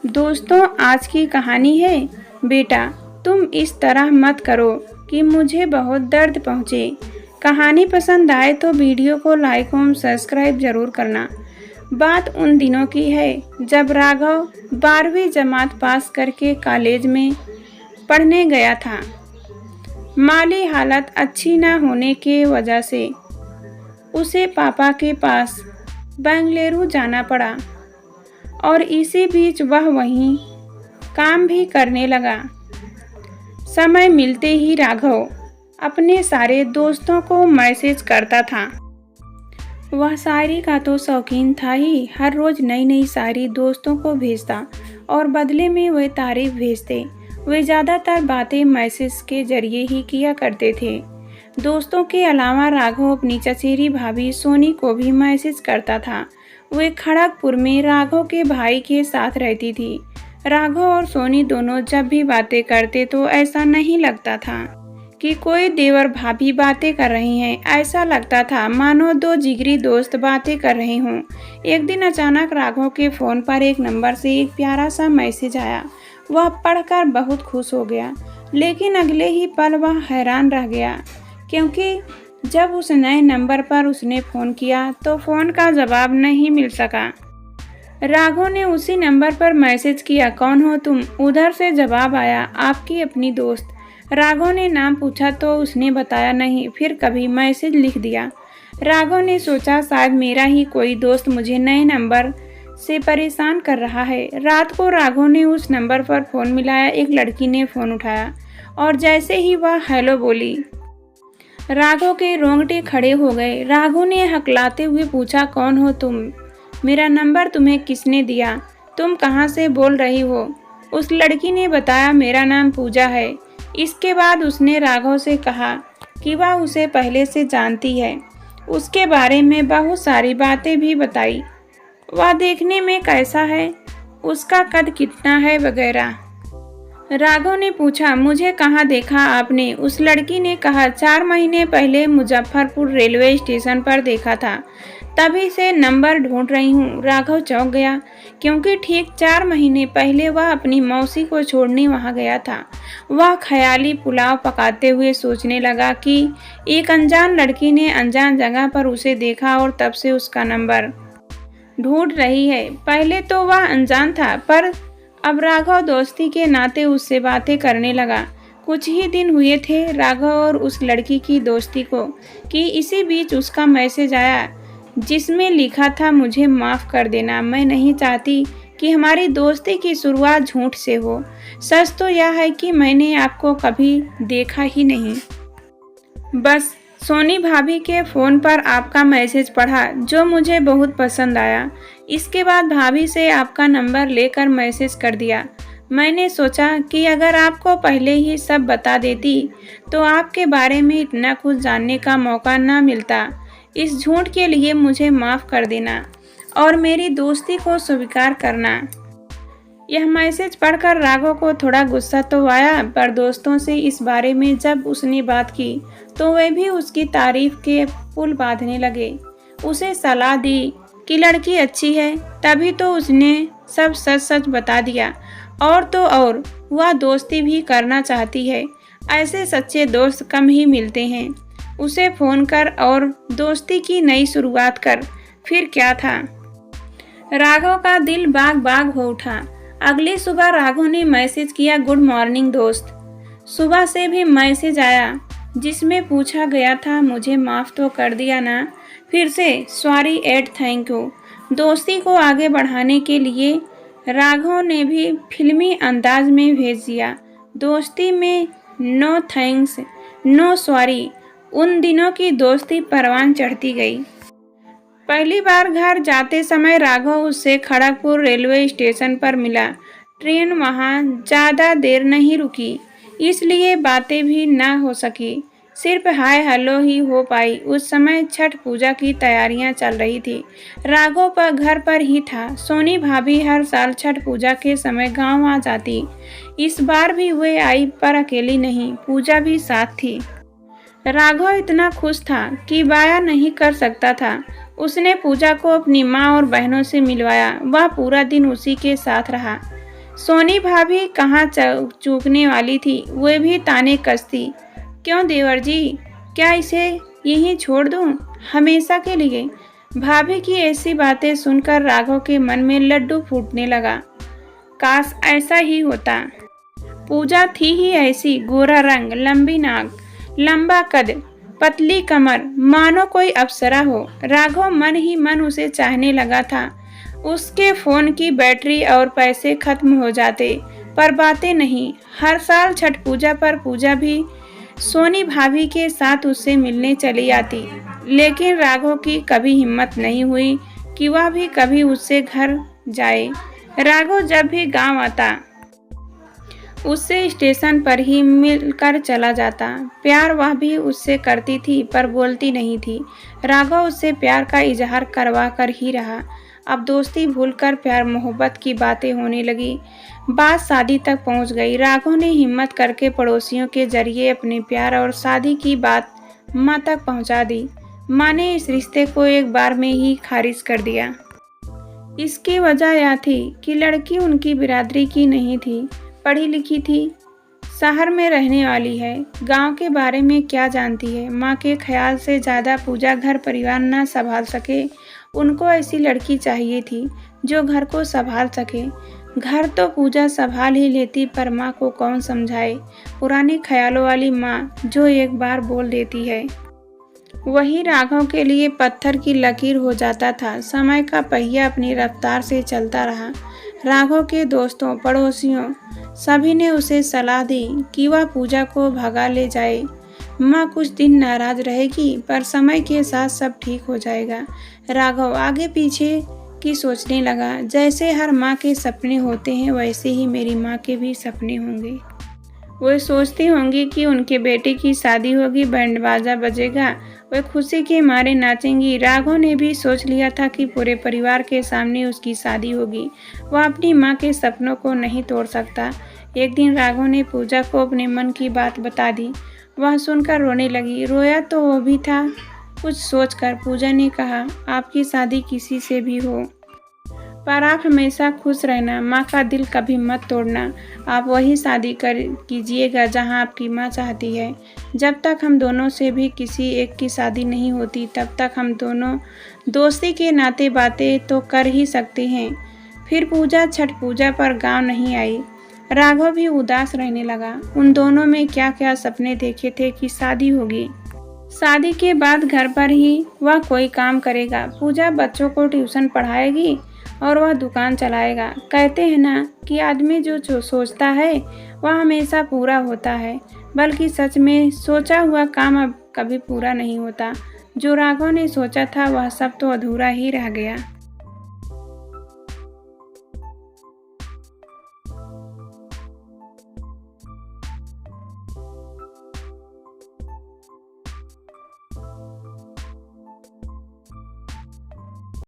दोस्तों, आज की कहानी है, बेटा तुम इस तरह मत करो कि मुझे बहुत दर्द पहुँचे। कहानी पसंद आए तो वीडियो को लाइक और सब्सक्राइब जरूर करना। बात उन दिनों की है जब राघव 12वीं जमात पास करके कॉलेज में पढ़ने गया था। माली हालत अच्छी न होने के वजह से उसे पापा के पास बेंगलुरु जाना पड़ा और इसी बीच वह वहीं काम भी करने लगा। समय मिलते ही राघव अपने सारे दोस्तों को मैसेज करता था। वह शायरी का तो शौकीन था ही, हर रोज नई नई शायरी दोस्तों को भेजता और बदले में वे तारीफ भेजते। वे ज़्यादातर बातें मैसेज के जरिए ही किया करते थे। दोस्तों के अलावा राघव अपनी चचेरी भाभी सोनी को भी मैसेज करता था। वे खड़गपुर में राघव के भाई के साथ रहती थी। राघव और सोनी दोनों जब भी बातें करते तो ऐसा नहीं लगता था कि कोई देवर भाभी बातें कर रही हैं। ऐसा लगता था मानो दो जिगरी दोस्त बातें कर रहे हों। एक दिन अचानक राघव के फ़ोन पर एक नंबर से एक प्यारा सा मैसेज आया। वह पढ़कर बहुत खुश हो गया, लेकिन अगले ही पल वह हैरान रह गया, क्योंकि जब उस नए नंबर पर उसने फ़ोन किया तो फ़ोन का जवाब नहीं मिल सका। राघव ने उसी नंबर पर मैसेज किया, कौन हो तुम? उधर से जवाब आया, आपकी अपनी दोस्त। राघव ने नाम पूछा तो उसने बताया नहीं, फिर कभी मैसेज लिख दिया। राघव ने सोचा शायद मेरा ही कोई दोस्त मुझे नए नंबर से परेशान कर रहा है। रात को राघव ने उस नंबर पर फ़ोन मिलाया। एक लड़की ने फ़ोन उठाया और जैसे ही वह हेलो बोली, राघव के रोंगटे खड़े हो गए। राघव ने हकलाते हुए पूछा, कौन हो तुम? मेरा नंबर तुम्हें किसने दिया? तुम कहाँ से बोल रही हो? उस लड़की ने बताया, मेरा नाम पूजा है। इसके बाद उसने राघव से कहा कि वह उसे पहले से जानती है। उसके बारे में बहुत सारी बातें भी बताई। वह देखने में कैसा है, उसका कद कितना है वगैरह। राघव ने पूछा, मुझे कहाँ देखा आपने? उस लड़की ने कहा, 4 महीने पहले मुजफ्फरपुर रेलवे स्टेशन पर देखा था, तभी से नंबर ढूंढ रही हूँ। राघव चौंक गया, क्योंकि ठीक 4 महीने पहले वह अपनी मौसी को छोड़ने वहाँ गया था। वह ख्याली पुलाव पकाते हुए सोचने लगा कि एक अनजान लड़की ने अनजान जगह पर उसे देखा और तब से उसका नंबर ढूंढ रही है। पहले तो वह अनजान था, पर अब राघव दोस्ती के नाते उससे बातें करने लगा। कुछ ही दिन हुए थे राघव और उस लड़की की दोस्ती को कि इसी बीच उसका मैसेज आया, जिसमें लिखा था, मुझे माफ़ कर देना, मैं नहीं चाहती कि हमारी दोस्ती की शुरुआत झूठ से हो। सच तो यह है कि मैंने आपको कभी देखा ही नहीं, बस सोनी भाभी के फ़ोन पर आपका मैसेज पढ़ा जो मुझे बहुत पसंद आया। इसके बाद भाभी से आपका नंबर लेकर मैसेज कर दिया। मैंने सोचा कि अगर आपको पहले ही सब बता देती तो आपके बारे में इतना कुछ जानने का मौका ना मिलता। इस झूठ के लिए मुझे माफ़ कर देना और मेरी दोस्ती को स्वीकार करना। यह मैसेज पढ़कर राघव को थोड़ा गुस्सा तो आया, पर दोस्तों से इस बारे में जब उसने बात की तो वे भी उसकी तारीफ के पुल बांधने लगे। उसे सलाह दी कि लड़की अच्छी है, तभी तो उसने सब सच सच बता दिया। और तो और वह दोस्ती भी करना चाहती है। ऐसे सच्चे दोस्त कम ही मिलते हैं। उसे फ़ोन कर और दोस्ती की नई शुरुआत कर। फिर क्या था, राघव का दिल बाग बाग हो उठा। अगली सुबह राघव ने मैसेज किया, गुड मॉर्निंग दोस्त। सुबह से भी मैसेज आया जिसमें पूछा गया था, मुझे माफ़ तो कर दिया ना? फिर से सॉरी एंड थैंक यू। दोस्ती को आगे बढ़ाने के लिए राघव ने भी फिल्मी अंदाज में भेज दिया, दोस्ती में नो थैंक्स नो सॉरी। उन दिनों की दोस्ती परवान चढ़ती गई। पहली बार घर जाते समय राघव उससे खड़गपुर रेलवे स्टेशन पर मिला। ट्रेन वहाँ ज़्यादा देर नहीं रुकी, इसलिए बातें भी ना हो सकी, सिर्फ हाय हेलो ही हो पाई। उस समय छठ पूजा की तैयारियां चल रही थी। राघव पर घर पर ही था। सोनी भाभी हर साल छठ पूजा के समय गांव आ जाती। इस बार भी वे आई, पर अकेली नहीं, पूजा भी साथ थी। राघव इतना खुश था कि बयां नहीं कर सकता था। उसने पूजा को अपनी माँ और बहनों से मिलवाया। वह पूरा दिन उसी के साथ रहा। सोनी भाभी कहाँ चूकने वाली थी, वे भी ताने कसती। क्यों देवर जी, क्या इसे यहीं छोड़ दूं हमेशा के लिए? भाभी की ऐसी बातें सुनकर राघव के मन में लड्डू फूटने लगा। काश ऐसा ही होता। पूजा थी ही ऐसी, गोरा रंग, लंबी नाक, लंबा कद, पतली कमर, मानो कोई अप्सरा हो। राघव मन ही मन उसे चाहने लगा था। उसके फोन की बैटरी और पैसे खत्म हो जाते, पर बातें नहीं। हर साल छठ पूजा पर पूजा भी सोनी भाभी के साथ उससे मिलने चली आती, लेकिन राघव की कभी हिम्मत नहीं हुई कि वह भी कभी उससे घर जाए। राघव जब भी गांव आता उससे स्टेशन पर ही मिलकर चला जाता। प्यार वह भी उससे करती थी, पर बोलती नहीं थी। राघव उससे प्यार का इजहार करवा कर ही रहा। अब दोस्ती भूलकर प्यार मोहब्बत की बातें होने लगी। बात शादी तक पहुंच गई। राघव ने हिम्मत करके पड़ोसियों के जरिए अपने प्यार और शादी की बात माँ तक पहुंचा दी। माँ ने इस रिश्ते को एक बार में ही खारिज कर दिया। इसकी वजह यह थी कि लड़की उनकी बिरादरी की नहीं थी, पढ़ी लिखी थी, शहर में रहने वाली है, गांव के बारे में क्या जानती है। माँ के ख्याल से ज़्यादा पूजा घर परिवार न संभाल सके। उनको ऐसी लड़की चाहिए थी जो घर को संभाल सके। घर तो पूजा संभाल ही लेती, पर माँ को कौन समझाए। पुराने ख्यालों वाली माँ जो एक बार बोल देती है, वही राघव के लिए पत्थर की लकीर हो जाता था। समय का पहिया अपनी रफ्तार से चलता रहा। राघव के दोस्तों, पड़ोसियों सभी ने उसे सलाह दी कि वह पूजा को भगा ले जाए। माँ कुछ दिन नाराज रहेगी, पर समय के साथ सब ठीक हो जाएगा। राघव आगे पीछे की सोचने लगा। जैसे हर माँ के सपने होते हैं, वैसे ही मेरी माँ के भी सपने होंगे। वे सोचती होंगी कि उनके बेटे की शादी होगी, बैंड बाजा बजेगा, वे खुशी के मारे नाचेंगी। राघव ने भी सोच लिया था कि पूरे परिवार के सामने उसकी शादी होगी। वह अपनी माँ के सपनों को नहीं तोड़ सकता। एक दिन राघव ने पूजा को अपने मन की बात बता दी। वह सुनकर रोने लगी। रोया तो वो भी था। कुछ सोचकर पूजा ने कहा, आपकी शादी किसी से भी हो, पर आप हमेशा खुश रहना। माँ का दिल कभी मत तोड़ना। आप वही शादी कीजिएगा जहाँ आपकी माँ चाहती है। जब तक हम दोनों से भी किसी एक की शादी नहीं होती, तब तक हम दोनों दोस्ती के नाते बातें तो कर ही सकते हैं। फिर पूजा छठ पूजा पर गांव नहीं आई। राघव भी उदास रहने लगा। उन दोनों में क्या क्या सपने देखे थे कि शादी होगी। शादी के बाद घर पर ही वह कोई काम करेगा। पूजा बच्चों को ट्यूशन पढ़ाएगी और वह दुकान चलाएगा। कहते हैं ना कि आदमी जो सोचता है वह हमेशा पूरा होता है, बल्कि सच में सोचा हुआ काम अब कभी पूरा नहीं होता। जो राघव ने सोचा था वह सब तो अधूरा ही रह गया।